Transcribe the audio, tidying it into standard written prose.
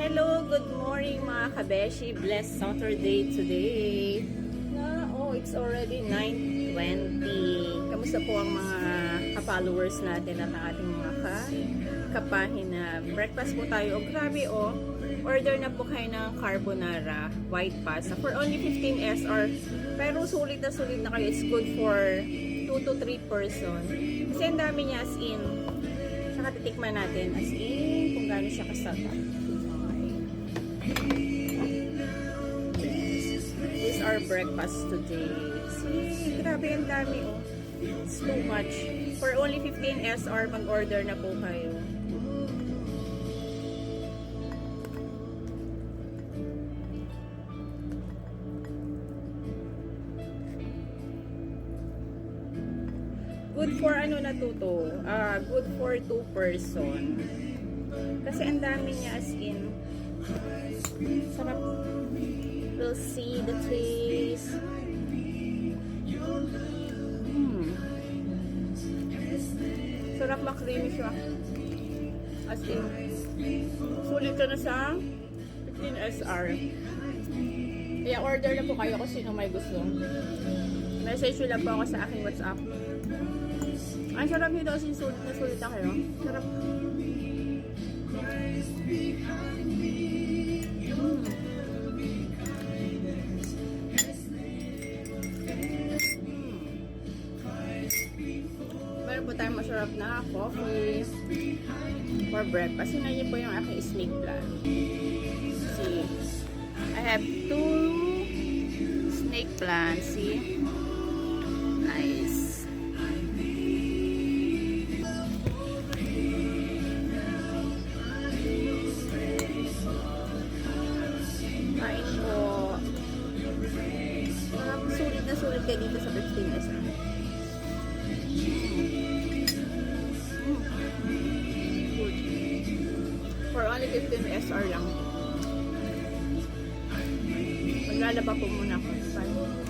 Hello, good morning mga kabeshi. Blessed Saturday today. It's already 9:20. Kamusta po ang mga ka-followers natin at ang ating mga kapahin na breakfast po tayo. Grabe order na po kayo ng carbonara white pasta for only 15 SR. Pero sulit na kayo. It's good for 2 to 3 person. Kasi ang dami niya as in. Saka titikman natin as in kung gaano siya kasarap. This is our breakfast today. See, grabe ang dami It's too much. For only 15 SR, mag-order na po kayo. Good for ano na to? Good for 2 person. Kasi ang dami niya as in. Sarap. We'll see the taste. Sarap ma-creamy siya. As in, sulit ka na sa 15 SR. Kaya order na po kayo kung sino may gusto. Message nyo lang po ako sa aking WhatsApp. Ang sarap nito kasi sulit na kayo. Sarap. Meron po tayong masarap na coffee for breakfast. Yun na po yung aking snake plant. See, I have 2 snake plants. See? Nice. Kain po. Sulit kayo dito sa 15 SR. For only 15 SR lang. Maglalaba po muna ako. Bye.